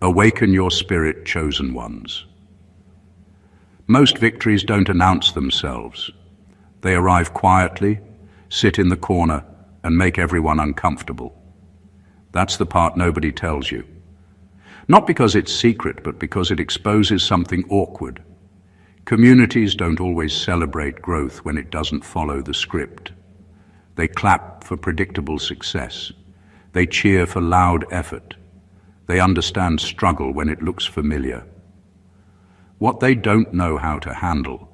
Awaken your spirit, chosen ones. Most victories don't announce themselves. They arrive quietly, sit in the corner, and make everyone uncomfortable. That's the part nobody tells you. Not because it's secret, but because it exposes something awkward. Communities don't always celebrate growth when it doesn't follow the script. They clap for predictable success. They cheer for loud effort. They understand struggle when it looks familiar. What they don't know how to handle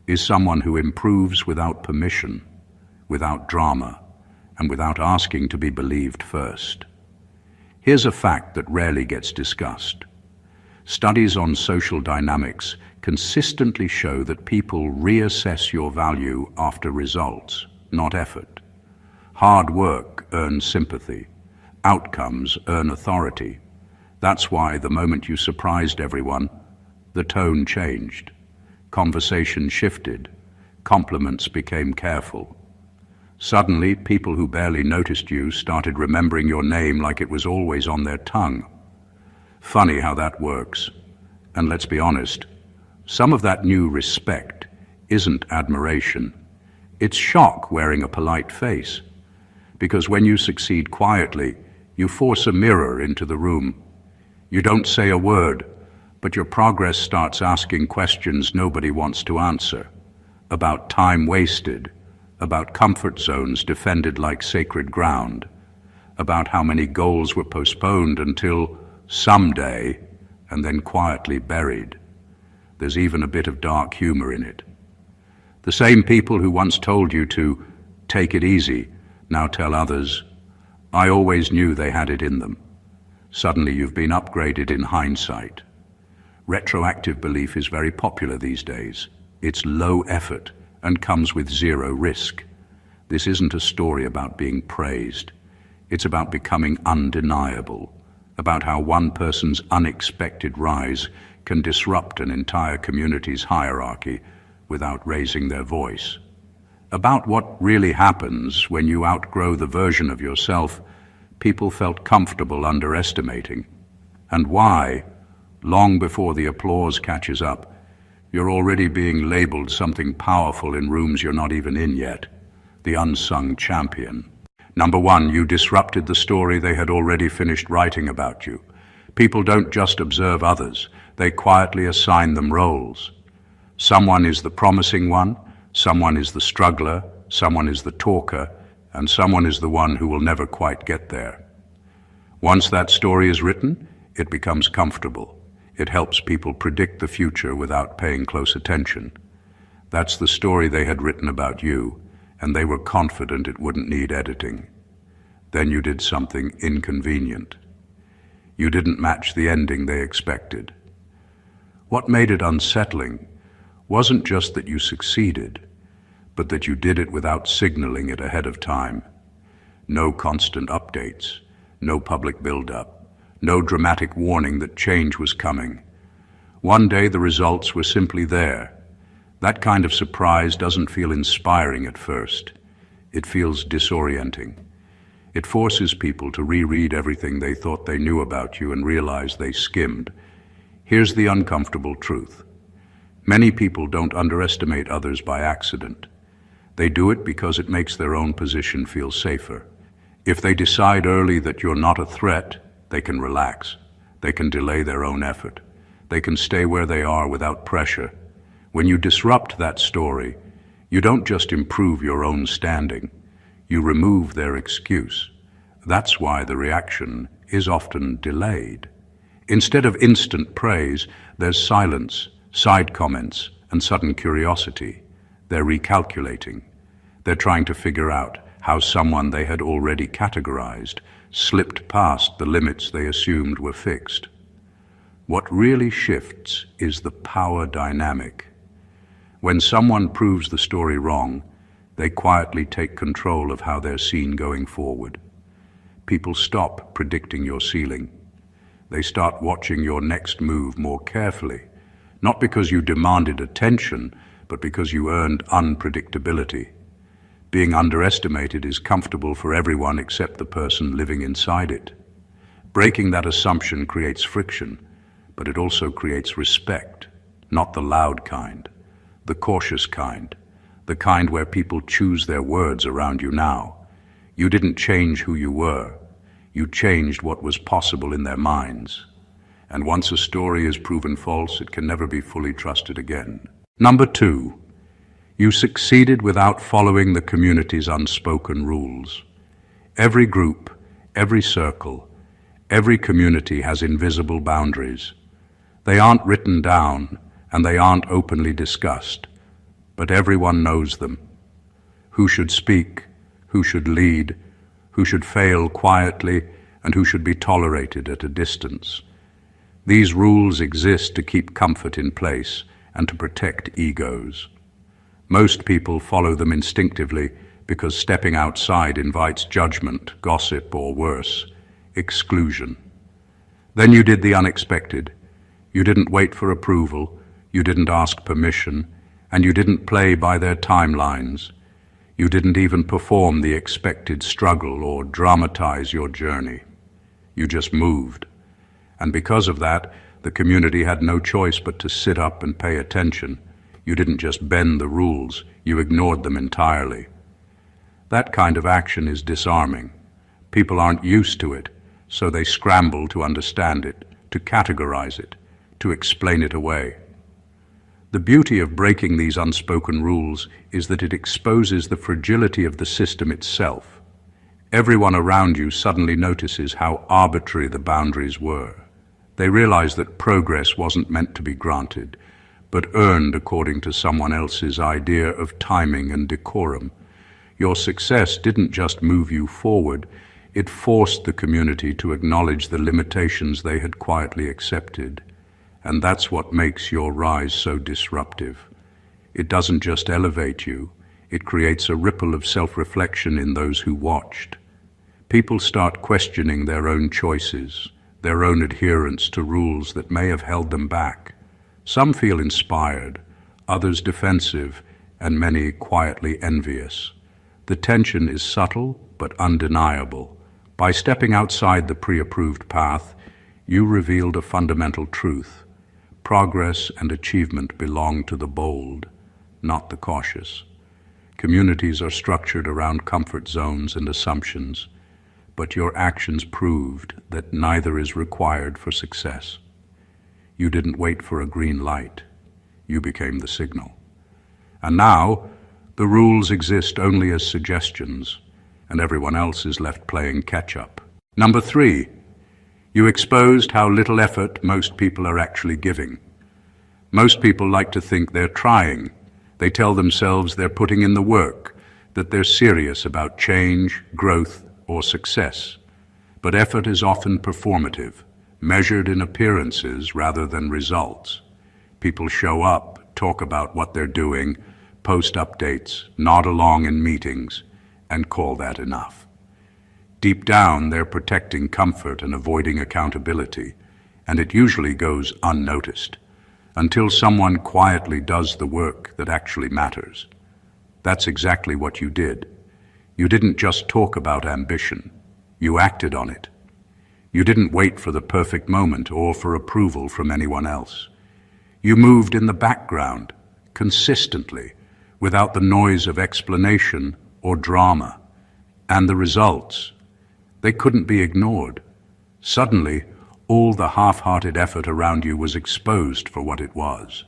is someone who improves without permission, without drama, and without asking to be believed first. Here's a fact that rarely gets discussed. Studies on social dynamics consistently show that people reassess your value after results, not effort. Hard work earns sympathy. Outcomes earn authority. That's why the moment you surprised everyone, the tone changed. Conversation shifted. Compliments became careful. Suddenly, people who barely noticed you started remembering your name like it was always on their tongue. Funny how that works. And let's be honest, some of that new respect isn't admiration. It's shock wearing a polite face. Because when you succeed quietly, you force a mirror into the room. You don't say a word, but your progress starts asking questions nobody wants to answer. About time wasted, about comfort zones defended like sacred ground, about how many goals were postponed until someday and then quietly buried. There's even a bit of dark humor in it. The same people who once told you to take it easy now tell others, I always knew they had it in them. Suddenly you've been upgraded in hindsight. Retroactive belief is very popular these days. It's low effort and comes with zero risk. This isn't a story about being praised. It's about becoming undeniable, about how one person's unexpected rise can disrupt an entire community's hierarchy without raising their voice. About what really happens when you outgrow the version of yourself people felt comfortable underestimating, and why, long before the applause catches up, you're already being labeled something powerful in rooms you're not even in yet, the unsung champion. Number one, you disrupted the story they had already finished writing about you. People don't just observe others, they quietly assign them roles. Someone is the promising one, someone is the struggler, someone is the talker, and someone is the one who will never quite get there. Once that story is written, it becomes comfortable. It helps people predict the future without paying close attention. That's the story they had written about you, and they were confident it wouldn't need editing. Then you did something inconvenient. You didn't match the ending they expected. What made it unsettling wasn't just that you succeeded, but that you did it without signaling it ahead of time. No constant updates, no public build-up, no dramatic warning that change was coming. One day the results were simply there. That kind of surprise doesn't feel inspiring at first. It feels disorienting. It forces people to reread everything they thought they knew about you and realize they skimmed. Here's the uncomfortable truth. Many people don't underestimate others by accident. They do it because it makes their own position feel safer. If they decide early that you're not a threat, they can relax. They can delay their own effort. They can stay where they are without pressure. When you disrupt that story, you don't just improve your own standing, you remove their excuse. That's why the reaction is often delayed. Instead of instant praise, there's silence, side comments, and sudden curiosity. They're recalculating. They're trying to figure out how someone they had already categorized slipped past the limits they assumed were fixed. What really shifts is the power dynamic. When someone proves the story wrong, they quietly take control of how they're seen going forward. People stop predicting your ceiling. They start watching your next move more carefully, not because you demanded attention, but because you earned unpredictability. Being underestimated is comfortable for everyone except the person living inside it. Breaking that assumption creates friction, but it also creates respect, not the loud kind, the cautious kind, the kind where people choose their words around you now. You didn't change who you were. You changed what was possible in their minds. And once a story is proven false, it can never be fully trusted again. Number 2, you succeeded without following the community's unspoken rules. Every group, every circle, every community has invisible boundaries. They aren't written down, and they aren't openly discussed, but everyone knows them. Who should speak, who should lead, who should fail quietly, and who should be tolerated at a distance. These rules exist to keep comfort in place and to protect egos. Most people follow them instinctively because stepping outside invites judgment, gossip, or worse, exclusion. Then you did the unexpected. You didn't wait for approval, you didn't ask permission, and you didn't play by their timelines. You didn't even perform the expected struggle or dramatize your journey. You just moved. And because of that, the community had no choice but to sit up and pay attention. You didn't just bend the rules, you ignored them entirely. That kind of action is disarming. People aren't used to it, so they scramble to understand it, to categorize it, to explain it away. The beauty of breaking these unspoken rules is that it exposes the fragility of the system itself. Everyone around you suddenly notices how arbitrary the boundaries were. They realize that progress wasn't meant to be granted, but earned according to someone else's idea of timing and decorum. Your success didn't just move you forward, it forced the community to acknowledge the limitations they had quietly accepted. And that's what makes your rise so disruptive. It doesn't just elevate you, it creates a ripple of self-reflection in those who watched. People start questioning their own choices, their own adherence to rules that may have held them back. Some feel inspired, others defensive, and many quietly envious. The tension is subtle but undeniable. By stepping outside the pre-approved path, you revealed a fundamental truth. Progress and achievement belong to the bold, not the cautious. Communities are structured around comfort zones and assumptions, but your actions proved that neither is required for success. You didn't wait for a green light. You became the signal. And now, the rules exist only as suggestions, and everyone else is left playing catch-up. Number 3, you exposed how little effort most people are actually giving. Most people like to think they're trying. They tell themselves they're putting in the work, that they're serious about change, growth, or success. But effort is often performative, measured in appearances rather than results. People show up, talk about what they're doing, post updates, nod along in meetings, and call that enough. Deep down, they're protecting comfort and avoiding accountability, and it usually goes unnoticed, until someone quietly does the work that actually matters. That's exactly what you did. You didn't just talk about ambition, you acted on it. You didn't wait for the perfect moment or for approval from anyone else. You moved in the background, consistently, without the noise of explanation or drama. And the results, they couldn't be ignored. Suddenly, all the half-hearted effort around you was exposed for what it was.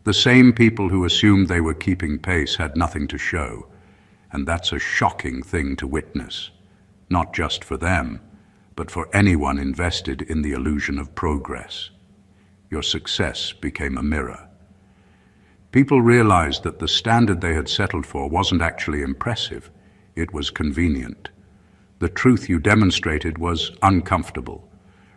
The same people who assumed they were keeping pace had nothing to show, and that's a shocking thing to witness, not just for them, but for anyone invested in the illusion of progress. Your success became a mirror. People realized that the standard they had settled for wasn't actually impressive, it was convenient. The truth you demonstrated was uncomfortable.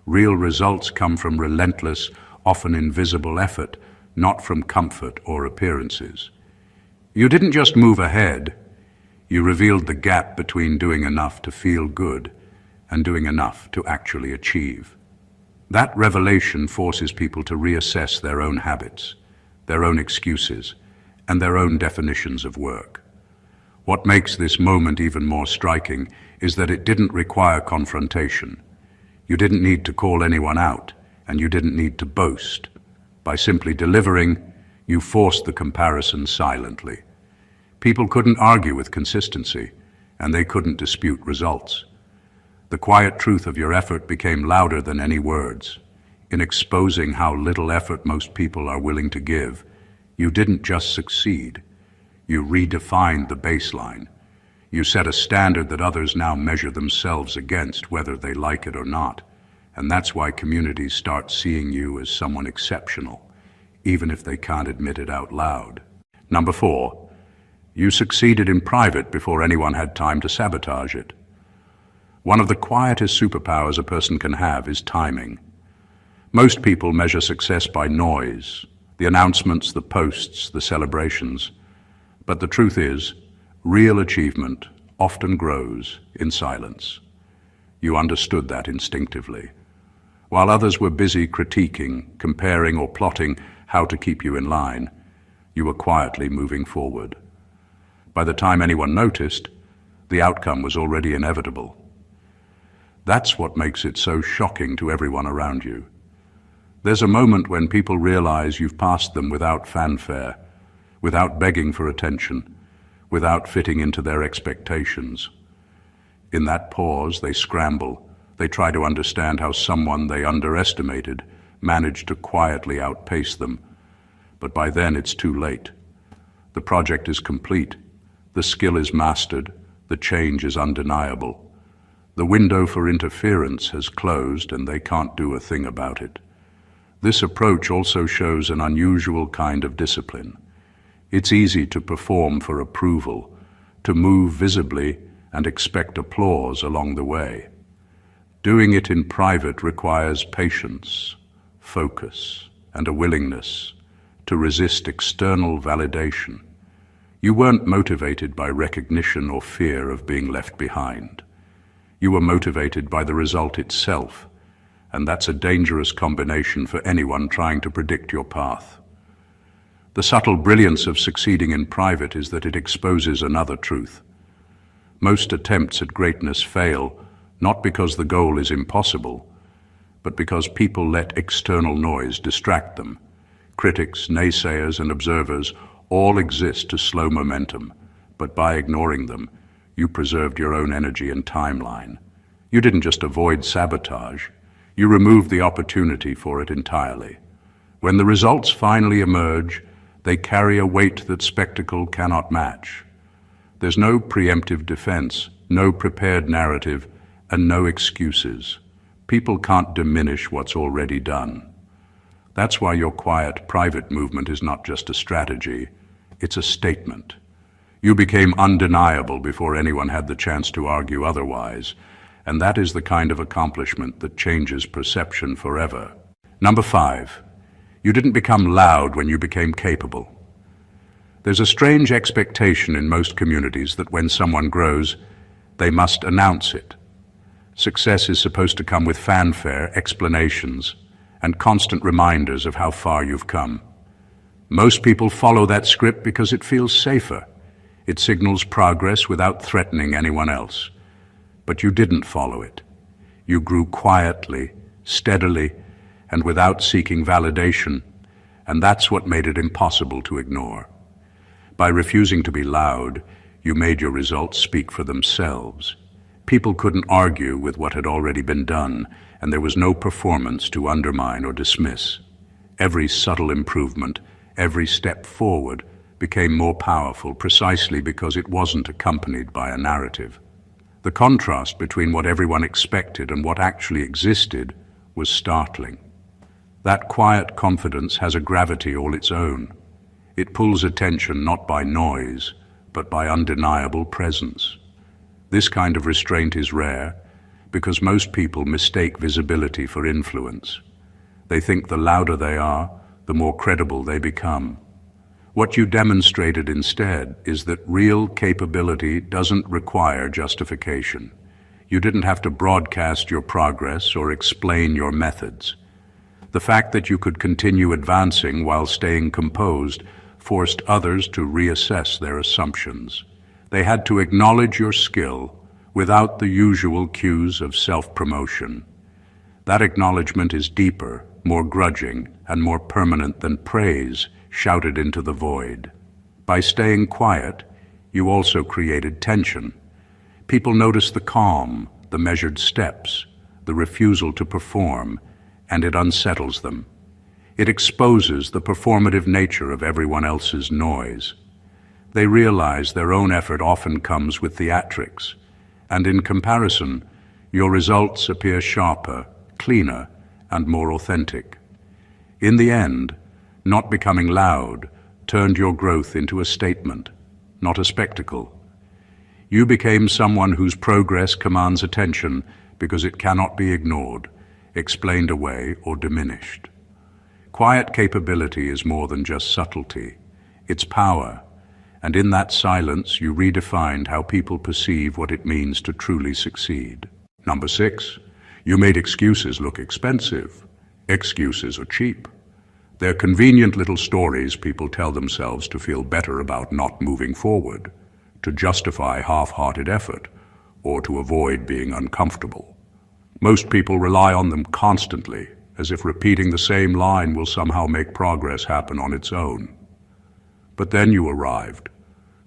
Real results come from relentless, often invisible effort, not from comfort or appearances. You didn't just move ahead, you revealed the gap between doing enough to feel good and doing enough to actually achieve. That revelation forces people to reassess their own habits, their own excuses, and their own definitions of work. What makes this moment even more striking is that it didn't require confrontation. You didn't need to call anyone out, and you didn't need to boast. By simply delivering, you forced the comparison silently. People couldn't argue with consistency, and they couldn't dispute results. The quiet truth of your effort became louder than any words. In exposing how little effort most people are willing to give, you didn't just succeed. You redefined the baseline. You set a standard that others now measure themselves against, whether they like it or not. And that's why communities start seeing you as someone exceptional, even if they can't admit it out loud. Number 4, you succeeded in private before anyone had time to sabotage it. One of the quietest superpowers a person can have is timing. Most people measure success by noise, the announcements, the posts, the celebrations. But the truth is, real achievement often grows in silence. You understood that instinctively. While others were busy critiquing, comparing, or plotting how to keep you in line, you were quietly moving forward. By the time anyone noticed, the outcome was already inevitable. That's what makes it so shocking to everyone around you. There's a moment when people realize you've passed them without fanfare, without begging for attention, without fitting into their expectations. In that pause, they scramble. They try to understand how someone they underestimated managed to quietly outpace them. But by then it's too late. The project is complete. The skill is mastered. The change is undeniable. The window for interference has closed and they can't do a thing about it. This approach also shows an unusual kind of discipline. It's easy to perform for approval, to move visibly and expect applause along the way. Doing it in private requires patience, focus, and a willingness to resist external validation. You weren't motivated by recognition or fear of being left behind. You were motivated by the result itself, and that's a dangerous combination for anyone trying to predict your path. The subtle brilliance of succeeding in private is that it exposes another truth. Most attempts at greatness fail, not because the goal is impossible, but because people let external noise distract them. Critics, naysayers, and observers all exist to slow momentum, but by ignoring them, you preserved your own energy and timeline. You didn't just avoid sabotage, you removed the opportunity for it entirely. When the results finally emerge, they carry a weight that spectacle cannot match. There's no preemptive defense, no prepared narrative, and no excuses. People can't diminish what's already done. That's why your quiet, private movement is not just a strategy, it's a statement. You became undeniable before anyone had the chance to argue otherwise, and that is the kind of accomplishment that changes perception forever. Number 5, you didn't become loud when you became capable. There's a strange expectation in most communities that when someone grows, they must announce it. Success is supposed to come with fanfare, explanations, and constant reminders of how far you've come. Most people follow that script because it feels safer. It signals progress without threatening anyone else. But you didn't follow it. You grew quietly, steadily, and without seeking validation, and that's what made it impossible to ignore. By refusing to be loud, you made your results speak for themselves. People couldn't argue with what had already been done, and there was no performance to undermine or dismiss. Every subtle improvement, every step forward, became more powerful precisely because it wasn't accompanied by a narrative. The contrast between what everyone expected and what actually existed was startling. That quiet confidence has a gravity all its own. It pulls attention not by noise, but by undeniable presence. This kind of restraint is rare because most people mistake visibility for influence. They think the louder they are, the more credible they become. What you demonstrated instead is that real capability doesn't require justification. You didn't have to broadcast your progress or explain your methods. The fact that you could continue advancing while staying composed forced others to reassess their assumptions. They had to acknowledge your skill without the usual cues of self-promotion. That acknowledgement is deeper, more grudging, and more permanent than praise shouted into the void. By staying quiet, you also created tension. People notice the calm, the measured steps, the refusal to perform, and it unsettles them. It exposes the performative nature of everyone else's noise. They realize their own effort often comes with theatrics, and in comparison, your results appear sharper, cleaner, and more authentic. In the end, not becoming loud turned your growth into a statement, not a spectacle. You became someone whose progress commands attention because it cannot be ignored, explained away, or diminished. Quiet capability is more than just subtlety. It's power, and in that silence you redefined how people perceive what it means to truly succeed. Number 6, you made excuses look expensive. Excuses are cheap. They're convenient little stories people tell themselves to feel better about not moving forward, to justify half-hearted effort, or to avoid being uncomfortable. Most people rely on them constantly, as if repeating the same line will somehow make progress happen on its own. But then you arrived,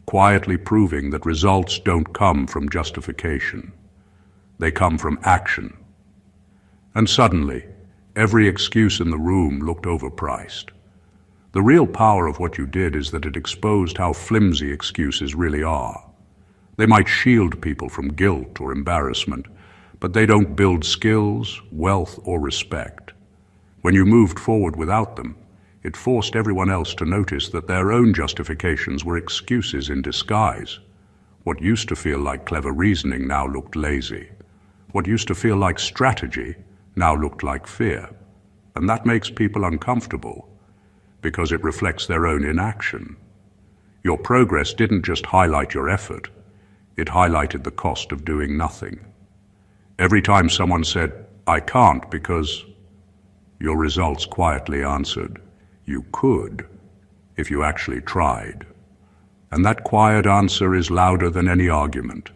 quietly proving that results don't come from justification. They come from action. And suddenly, every excuse in the room looked overpriced. The real power of what you did is that it exposed how flimsy excuses really are. They might shield people from guilt or embarrassment, but they don't build skills, wealth, or respect. When you moved forward without them, it forced everyone else to notice that their own justifications were excuses in disguise. What used to feel like clever reasoning now looked lazy. What used to feel like strategy now looked like fear. And that makes people uncomfortable because it reflects their own inaction. Your progress didn't just highlight your effort, it highlighted the cost of doing nothing. Every time someone said, "I can't because," your results quietly answered, "You could, if you actually tried." And that quiet answer is louder than any argument.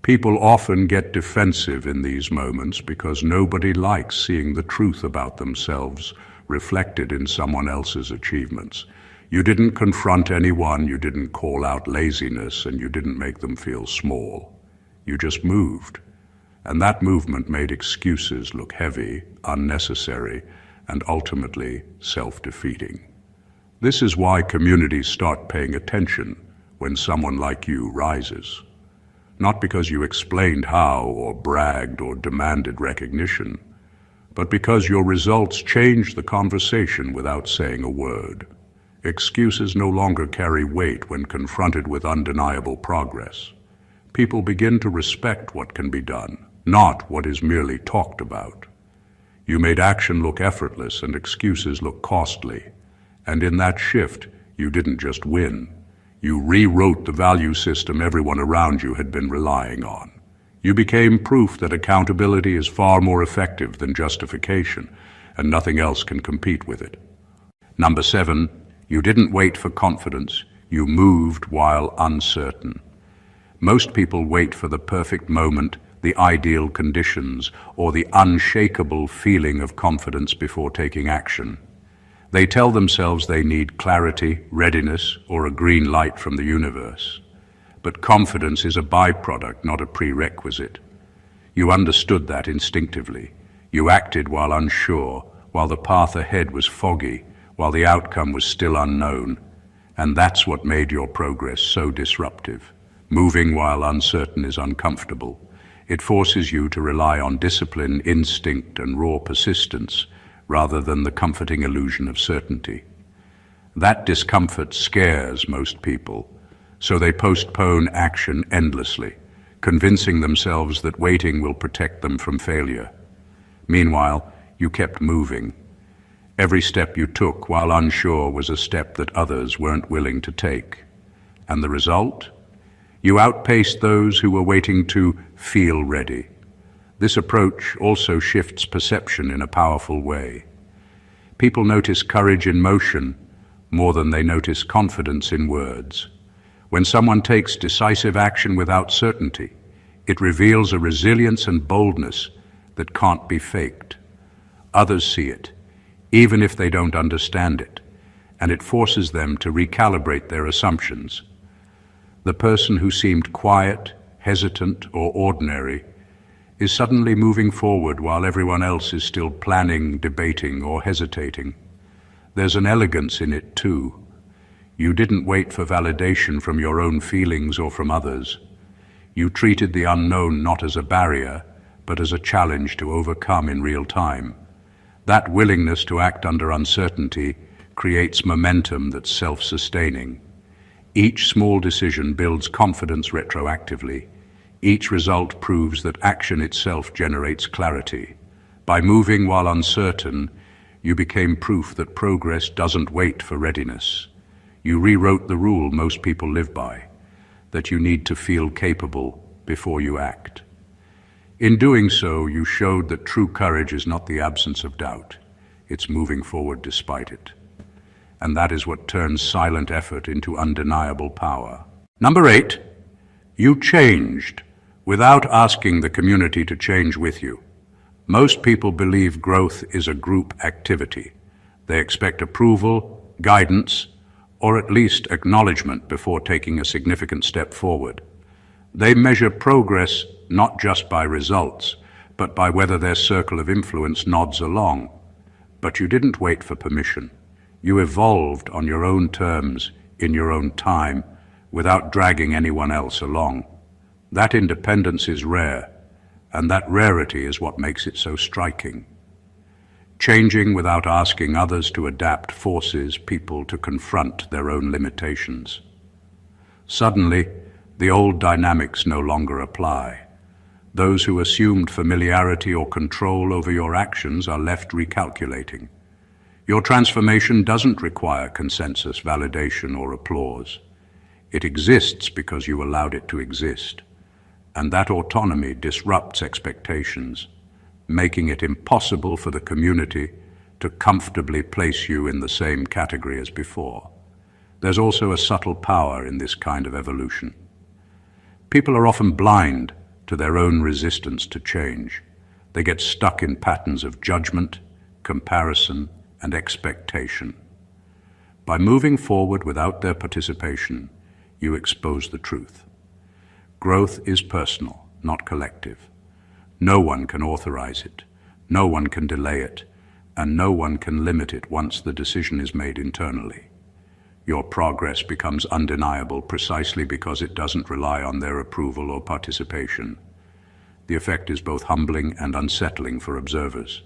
People often get defensive in these moments because nobody likes seeing the truth about themselves reflected in someone else's achievements. You didn't confront anyone, you didn't call out laziness, and you didn't make them feel small. You just moved. And that movement made excuses look heavy, unnecessary, and ultimately self-defeating. This is why communities start paying attention when someone like you rises. Not because you explained how, or bragged, or demanded recognition, but because your results changed the conversation without saying a word. Excuses no longer carry weight when confronted with undeniable progress. People begin to respect what can be done, not what is merely talked about. You made action look effortless and excuses look costly. And in that shift, you didn't just win. You rewrote the value system everyone around you had been relying on. You became proof that accountability is far more effective than justification, and nothing else can compete with it. Number 7, you didn't wait for confidence. You moved while uncertain. Most people wait for the perfect moment, the ideal conditions, or the unshakable feeling of confidence before taking action. They tell themselves they need clarity, readiness, or a green light from the universe. But confidence is a byproduct, not a prerequisite. You understood that instinctively. You acted while unsure, while the path ahead was foggy, while the outcome was still unknown. And that's what made your progress so disruptive. Moving while uncertain is uncomfortable. It forces you to rely on discipline, instinct, and raw persistence, rather than the comforting illusion of certainty. That discomfort scares most people, so they postpone action endlessly, convincing themselves that waiting will protect them from failure. Meanwhile, you kept moving. Every step you took while unsure was a step that others weren't willing to take. And the result? You outpaced those who were waiting to feel ready. This approach also shifts perception in a powerful way. People notice courage in motion more than they notice confidence in words. When someone takes decisive action without certainty, it reveals a resilience and boldness that can't be faked. Others see it, even if they don't understand it, and it forces them to recalibrate their assumptions. The person who seemed quiet, hesitant, or ordinary is suddenly moving forward while everyone else is still planning, debating, or hesitating. There's an elegance in it too. You didn't wait for validation from your own feelings or from others. You treated the unknown not as a barrier, but as a challenge to overcome in real time. That willingness to act under uncertainty creates momentum that's self-sustaining. Each small decision builds confidence retroactively. Each result proves that action itself generates clarity. By moving while uncertain, you became proof that progress doesn't wait for readiness. You rewrote the rule most people live by, that you need to feel capable before you act. In doing so, you showed that true courage is not the absence of doubt. It's moving forward despite it. And that is what turns silent effort into undeniable power. Number 8, you changed without asking the community to change with you. Most people believe growth is a group activity. They expect approval, guidance, or at least acknowledgement before taking a significant step forward. They measure progress not just by results, but by whether their circle of influence nods along. But you didn't wait for permission. You evolved on your own terms, in your own time, without dragging anyone else along. That independence is rare, and that rarity is what makes it so striking. Changing without asking others to adapt forces people to confront their own limitations. Suddenly, the old dynamics no longer apply. Those who assumed familiarity or control over your actions are left recalculating. Your transformation doesn't require consensus, validation, or applause. It exists because you allowed it to exist. And that autonomy disrupts expectations, making it impossible for the community to comfortably place you in the same category as before. There's also a subtle power in this kind of evolution. People are often blind to their own resistance to change. They get stuck in patterns of judgment, comparison, and expectation. By moving forward without their participation, you expose the truth. Growth is personal, not collective. No one can authorize it, no one can delay it, and no one can limit it once the decision is made internally. Your progress becomes undeniable precisely because it doesn't rely on their approval or participation. The effect is both humbling and unsettling for observers.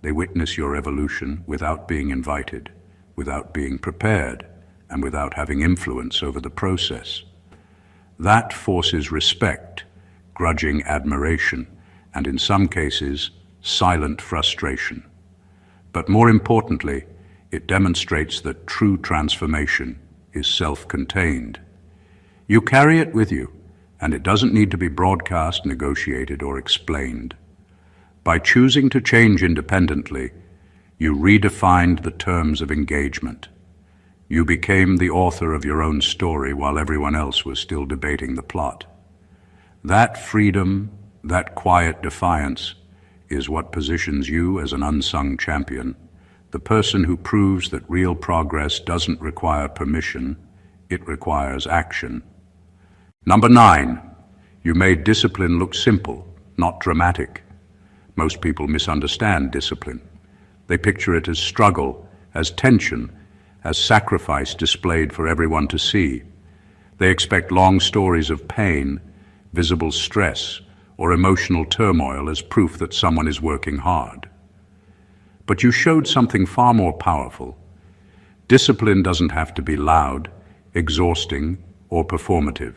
They witness your evolution without being invited, without being prepared, and without having influence over the process. That forces respect, grudging admiration, and in some cases, silent frustration. But more importantly, it demonstrates that true transformation is self-contained. You carry it with you, and it doesn't need to be broadcast, negotiated, or explained. By choosing to change independently, you redefined the terms of engagement. You became the author of your own story while everyone else was still debating the plot. That freedom, that quiet defiance, is what positions you as an unsung champion, the person who proves that real progress doesn't require permission, it requires action. Number 9, you made discipline look simple, not dramatic. Most people misunderstand discipline. They picture it as struggle, as tension, as sacrifice displayed for everyone to see. They expect long stories of pain, visible stress, or emotional turmoil as proof that someone is working hard. But you showed something far more powerful. Discipline doesn't have to be loud, exhausting, or performative.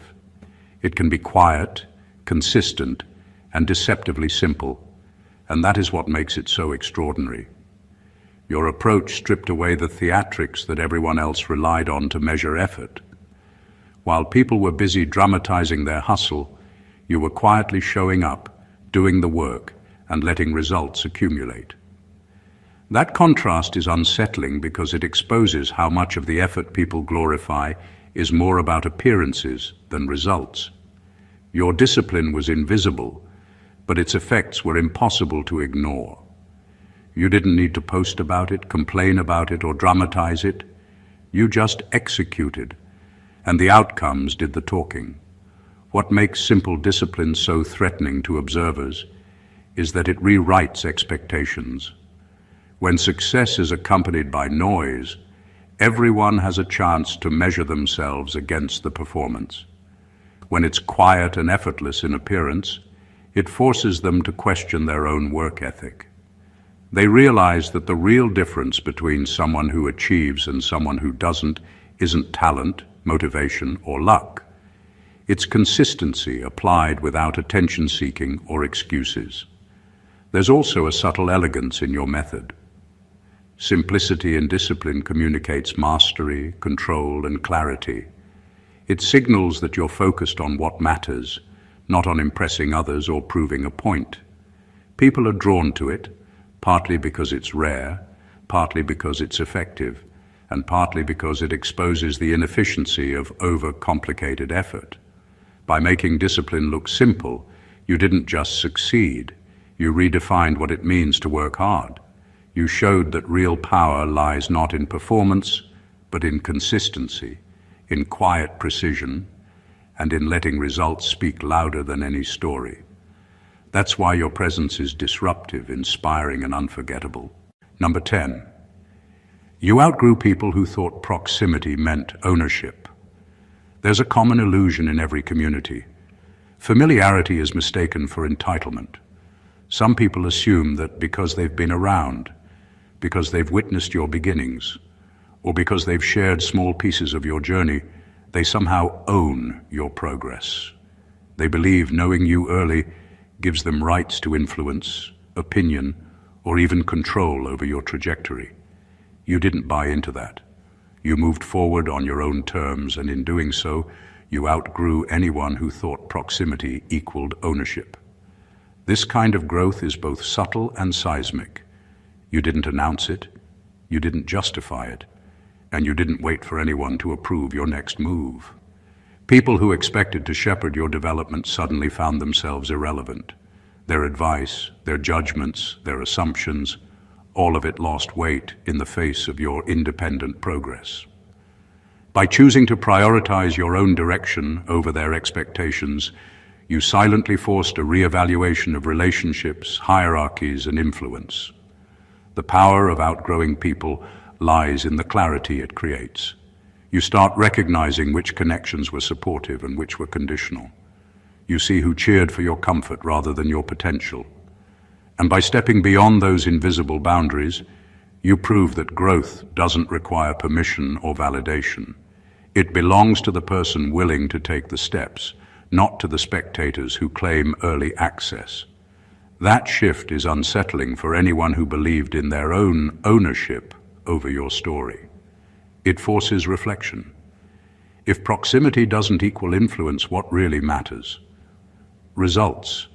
It can be quiet, consistent, and deceptively simple, and that is what makes it so extraordinary. Your approach stripped away the theatrics that everyone else relied on to measure effort. While people were busy dramatizing their hustle, you were quietly showing up, doing the work, and letting results accumulate. That contrast is unsettling because it exposes how much of the effort people glorify is more about appearances than results. Your discipline was invisible, but its effects were impossible to ignore. You didn't need to post about it, complain about it, or dramatize it. You just executed, and the outcomes did the talking. What makes simple discipline so threatening to observers is that it rewrites expectations. When success is accompanied by noise, everyone has a chance to measure themselves against the performance. When it's quiet and effortless in appearance, it forces them to question their own work ethic. They realize that the real difference between someone who achieves and someone who doesn't isn't talent, motivation, or luck. It's consistency applied without attention-seeking or excuses. There's also a subtle elegance in your method. Simplicity in discipline communicates mastery, control, and clarity. It signals that you're focused on what matters, not on impressing others or proving a point. People are drawn to it, partly because it's rare, partly because it's effective, and partly because it exposes the inefficiency of overcomplicated effort. By making discipline look simple, you didn't just succeed, you redefined what it means to work hard. You showed that real power lies not in performance, but in consistency, in quiet precision, and in letting results speak louder than any story. That's why your presence is disruptive, inspiring, and unforgettable. Number 10. You outgrew people who thought proximity meant ownership. There's a common illusion in every community. Familiarity is mistaken for entitlement. Some people assume that because they've been around, because they've witnessed your beginnings, or because they've shared small pieces of your journey, they somehow own your progress. They believe knowing you early gives them rights to influence, opinion, or even control over your trajectory. You didn't buy into that. You moved forward on your own terms, and in doing so, you outgrew anyone who thought proximity equaled ownership. This kind of growth is both subtle and seismic. You didn't announce it, you didn't justify it, and you didn't wait for anyone to approve your next move. People who expected to shepherd your development suddenly found themselves irrelevant. Their advice, their judgments, their assumptions, all of it lost weight in the face of your independent progress. By choosing to prioritize your own direction over their expectations, you silently forced a reevaluation of relationships, hierarchies, and influence. The power of outgrowing people lies in the clarity it creates. You start recognizing which connections were supportive and which were conditional. You see who cheered for your comfort rather than your potential. And by stepping beyond those invisible boundaries, you prove that growth doesn't require permission or validation. It belongs to the person willing to take the steps, not to the spectators who claim early access. That shift is unsettling for anyone who believed in their own ownership over your story. It forces reflection. If proximity doesn't equal influence, what really matters? Results,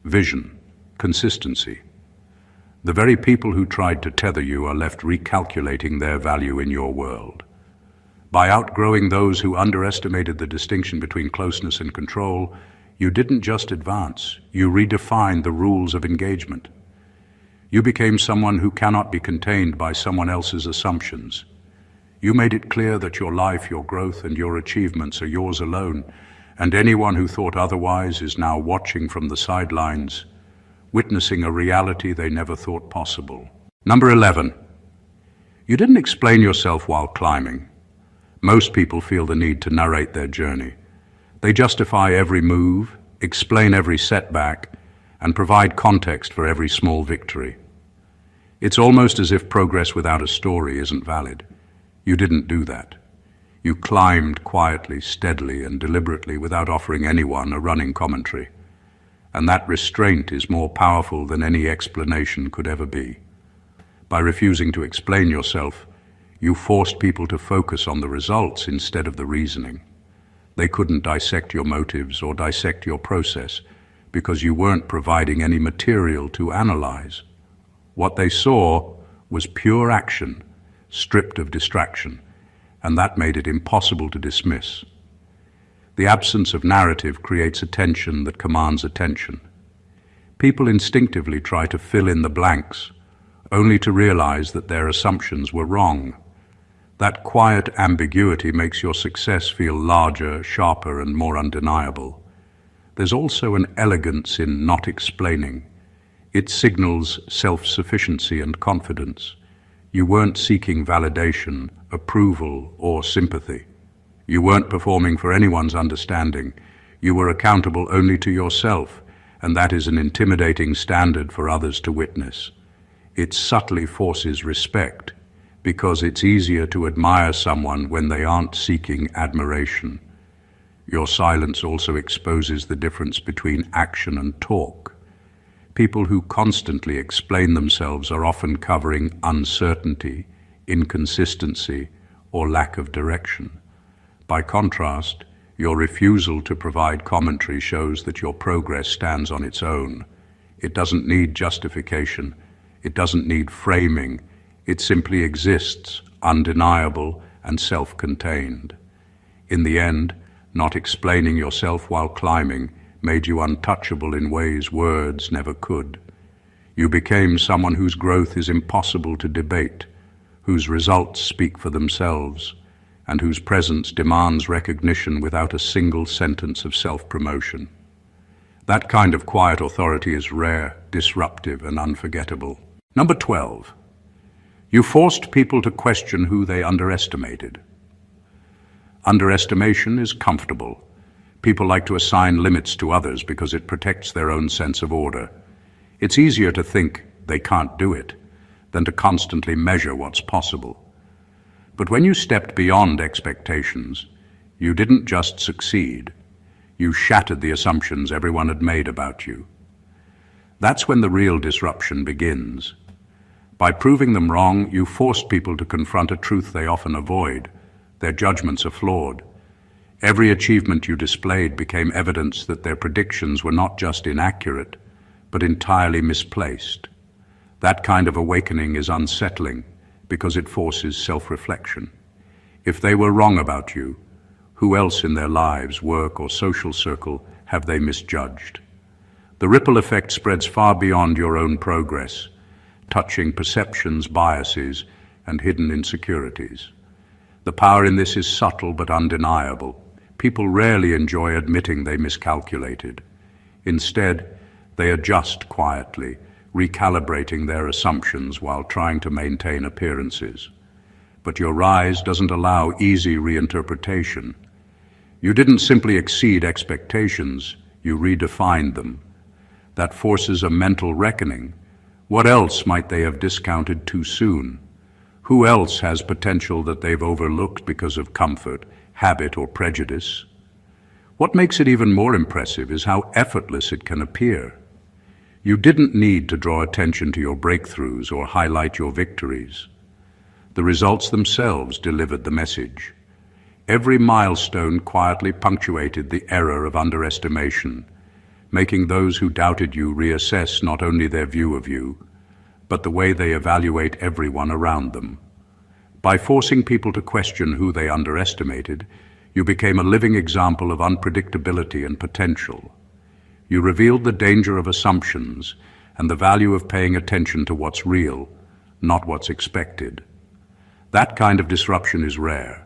vision, consistency. The very people who tried to tether you are left recalculating their value in your world. By outgrowing those who underestimated the distinction between closeness and control, you didn't just advance, you redefined the rules of engagement. You became someone who cannot be contained by someone else's assumptions. You made it clear that your life, your growth, and your achievements are yours alone, and anyone who thought otherwise is now watching from the sidelines, witnessing a reality they never thought possible. Number 11. You didn't explain yourself while climbing. Most people feel the need to narrate their journey. They justify every move, explain every setback, and provide context for every small victory. It's almost as if progress without a story isn't valid. You didn't do that. You climbed quietly, steadily, and deliberately without offering anyone a running commentary. And that restraint is more powerful than any explanation could ever be. By refusing to explain yourself, you forced people to focus on the results instead of the reasoning. They couldn't dissect your motives or dissect your process because you weren't providing any material to analyze. What they saw was pure action, stripped of distraction, and that made it impossible to dismiss. The absence of narrative creates a tension that commands attention. People instinctively try to fill in the blanks, only to realize that their assumptions were wrong. That quiet ambiguity makes your success feel larger, sharper, and more undeniable. There's also an elegance in not explaining. It signals self-sufficiency and confidence. You weren't seeking validation, approval, or sympathy. You weren't performing for anyone's understanding. You were accountable only to yourself, and that is an intimidating standard for others to witness. It subtly forces respect, because it's easier to admire someone when they aren't seeking admiration. Your silence also exposes the difference between action and talk. People who constantly explain themselves are often covering uncertainty, inconsistency, or lack of direction. By contrast, your refusal to provide commentary shows that your progress stands on its own. It doesn't need justification. It doesn't need framing. It simply exists, undeniable and self-contained. In the end, not explaining yourself while climbing made you untouchable in ways words never could. You became someone whose growth is impossible to debate, whose results speak for themselves, and whose presence demands recognition without a single sentence of self-promotion. That kind of quiet authority is rare, disruptive, and unforgettable. Number 12. You forced people to question who they underestimated. Underestimation is comfortable. People like to assign limits to others because it protects their own sense of order. It's easier to think they can't do it than to constantly measure what's possible. But when you stepped beyond expectations, you didn't just succeed. You shattered the assumptions everyone had made about you. That's when the real disruption begins. By proving them wrong, you forced people to confront a truth they often avoid. Their judgments are flawed. Every achievement you displayed became evidence that their predictions were not just inaccurate, but entirely misplaced. That kind of awakening is unsettling because it forces self-reflection. If they were wrong about you, who else in their lives, work, or social circle have they misjudged? The ripple effect spreads far beyond your own progress, touching perceptions, biases, and hidden insecurities. The power in this is subtle but undeniable. People rarely enjoy admitting they miscalculated. Instead, they adjust quietly, recalibrating their assumptions while trying to maintain appearances. But your rise doesn't allow easy reinterpretation. You didn't simply exceed expectations, you redefined them. That forces a mental reckoning. What else might they have discounted too soon? Who else has potential that they've overlooked because of comfort, habit, or prejudice? What makes it even more impressive is how effortless it can appear. You didn't need to draw attention to your breakthroughs or highlight your victories. The results themselves delivered the message. Every milestone quietly punctuated the error of underestimation, making those who doubted you reassess not only their view of you, but the way they evaluate everyone around them. By forcing people to question who they underestimated, you became a living example of unpredictability and potential. You revealed the danger of assumptions and the value of paying attention to what's real, not what's expected. That kind of disruption is rare.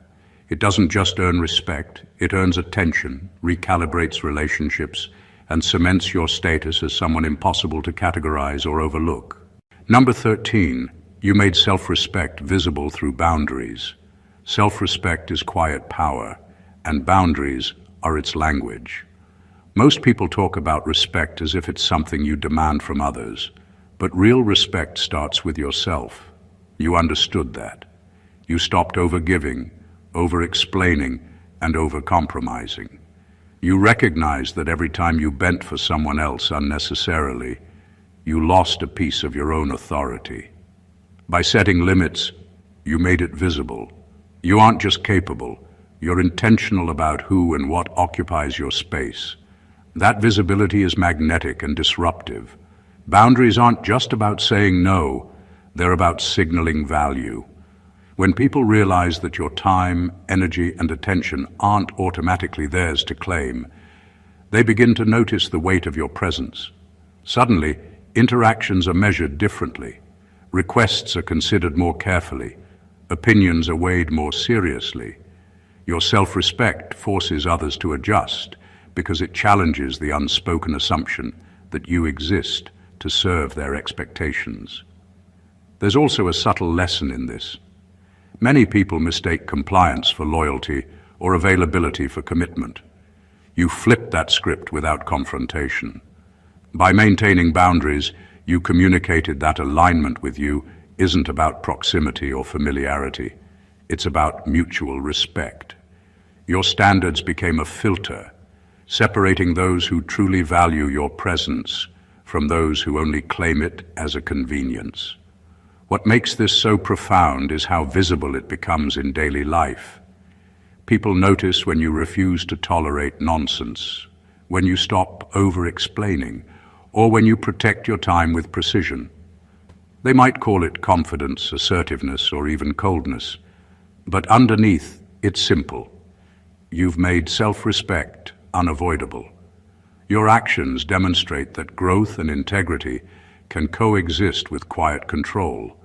It doesn't just earn respect, it earns attention, recalibrates relationships, and cements your status as someone impossible to categorize or overlook. Number 13, you made self-respect visible through boundaries. Self-respect is quiet power, and boundaries are its language. Most people talk about respect as if it's something you demand from others, but real respect starts with yourself. You understood that. You stopped over-giving, over-explaining, and over-compromising. You recognized that every time you bent for someone else unnecessarily, you lost a piece of your own authority. By setting limits, you made it visible. You aren't just capable, you're intentional about who and what occupies your space. That visibility is magnetic and disruptive. Boundaries aren't just about saying no, they're about signaling value. When people realize that your time, energy, and attention aren't automatically theirs to claim, they begin to notice the weight of your presence. Suddenly, interactions are measured differently. Requests are considered more carefully. Opinions are weighed more seriously. Your self-respect forces others to adjust because it challenges the unspoken assumption that you exist to serve their expectations. There's also a subtle lesson in this. Many people mistake compliance for loyalty or availability for commitment. You flip that script without confrontation. By maintaining boundaries, you communicated that alignment with you isn't about proximity or familiarity. It's about mutual respect. Your standards became a filter, separating those who truly value your presence from those who only claim it as a convenience. What makes this so profound is how visible it becomes in daily life. People notice when you refuse to tolerate nonsense, when you stop over-explaining, or when you protect your time with precision. They might call it confidence, assertiveness, or even coldness, but underneath, it's simple. You've made self-respect unavoidable. Your actions demonstrate that growth and integrity can coexist with quiet control,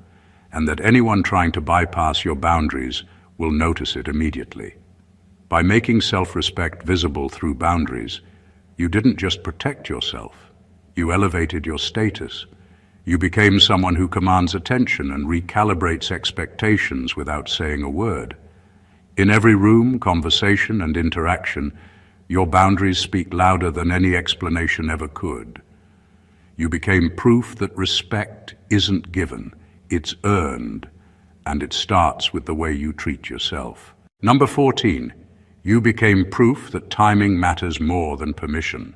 and that anyone trying to bypass your boundaries will notice it immediately. By making self-respect visible through boundaries, you didn't just protect yourself, you elevated your status. You became someone who commands attention and recalibrates expectations without saying a word. In every room, conversation, and interaction, your boundaries speak louder than any explanation ever could. You became proof that respect isn't given, it's earned, and it starts with the way you treat yourself. Number 14, you became proof that timing matters more than permission.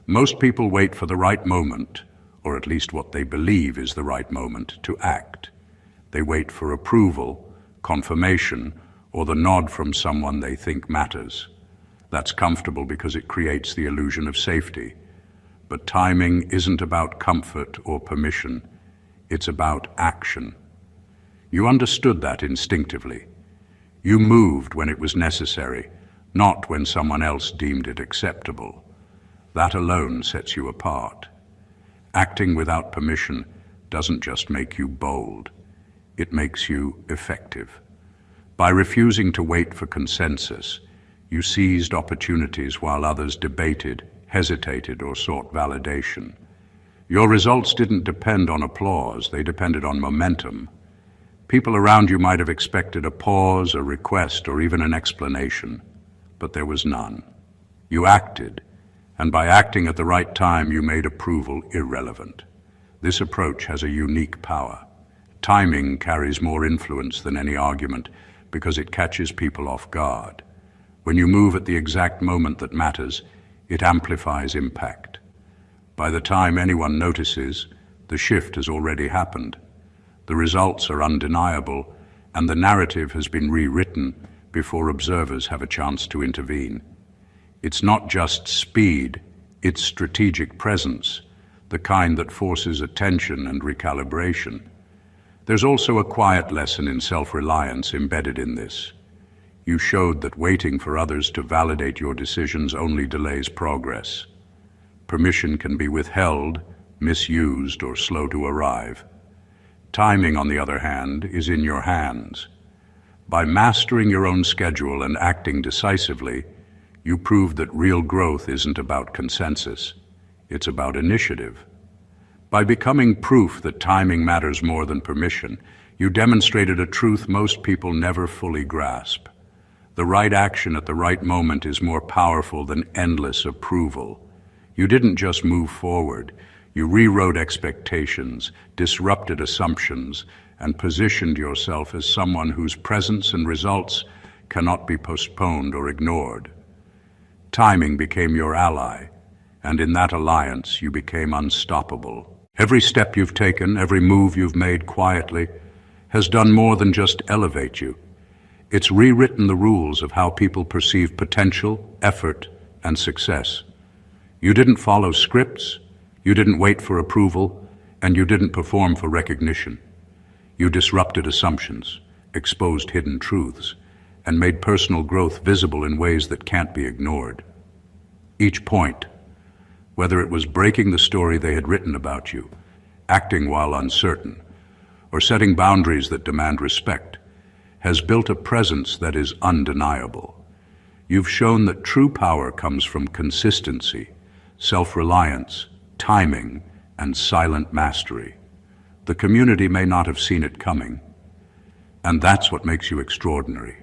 Most people wait for the right moment, or at least what they believe is the right moment, to act. They wait for approval, confirmation, or the nod from someone they think matters. That's comfortable because it creates the illusion of safety. But timing isn't about comfort or permission. It's about action. You understood that instinctively. You moved when it was necessary, not when someone else deemed it acceptable. That alone sets you apart. Acting without permission doesn't just make you bold. It makes you effective. By refusing to wait for consensus, you seized opportunities while others debated, hesitated, or sought validation. Your results didn't depend on applause, they depended on momentum. People around you might have expected a pause, a request, or even an explanation, but there was none. You acted, and by acting at the right time, you made approval irrelevant. This approach has a unique power. Timing carries more influence than any argument because it catches people off guard. When you move at the exact moment that matters, it amplifies impact. By the time anyone notices, the shift has already happened. The results are undeniable, and the narrative has been rewritten before observers have a chance to intervene. It's not just speed, it's strategic presence, the kind that forces attention and recalibration. There's also a quiet lesson in self-reliance embedded in this. You showed that waiting for others to validate your decisions only delays progress. Permission can be withheld, misused, or slow to arrive. Timing, on the other hand, is in your hands. By mastering your own schedule and acting decisively, you proved that real growth isn't about consensus. It's about initiative. By becoming proof that timing matters more than permission, you demonstrated a truth most people never fully grasp. The right action at the right moment is more powerful than endless approval. You didn't just move forward. You rewrote expectations, disrupted assumptions, and positioned yourself as someone whose presence and results cannot be postponed or ignored. Timing became your ally, and in that alliance you became unstoppable. Every step you've taken, every move you've made quietly, has done more than just elevate you. It's rewritten the rules of how people perceive potential, effort, and success. You didn't follow scripts, you didn't wait for approval, and you didn't perform for recognition. You disrupted assumptions, exposed hidden truths, and made personal growth visible in ways that can't be ignored. Each point, Whether it was breaking the story they had written about you, acting while uncertain, or setting boundaries that demand respect, has built a presence that is undeniable. You've shown that true power comes from consistency, self-reliance, timing, and silent mastery. The community may not have seen it coming, and that's what makes you extraordinary.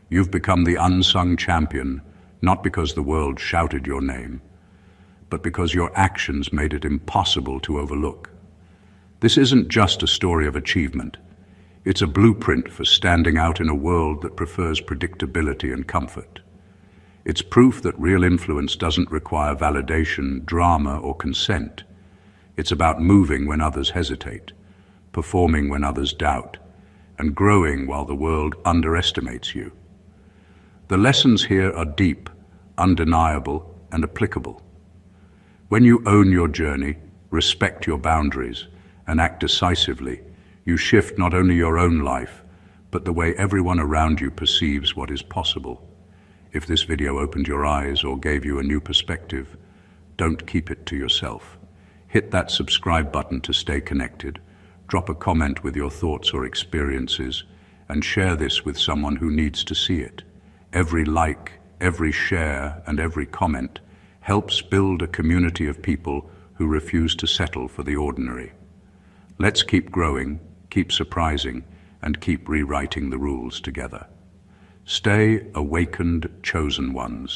You've become the unsung champion, not because the world shouted your name, but because your actions made it impossible to overlook. This isn't just a story of achievement. It's a blueprint for standing out in a world that prefers predictability and comfort. It's proof that real influence doesn't require validation, drama, or consent. It's about moving when others hesitate, performing when others doubt, and growing while the world underestimates you. The lessons here are deep, undeniable, and applicable. When you own your journey, respect your boundaries, and act decisively, you shift not only your own life, but the way everyone around you perceives what is possible. If this video opened your eyes or gave you a new perspective, don't keep it to yourself. Hit that subscribe button to stay connected, drop a comment with your thoughts or experiences, and share this with someone who needs to see it. Every like, every share, and every comment helps build a community of people who refuse to settle for the ordinary. Let's keep growing, keep surprising, and keep rewriting the rules together. Stay awakened, chosen ones.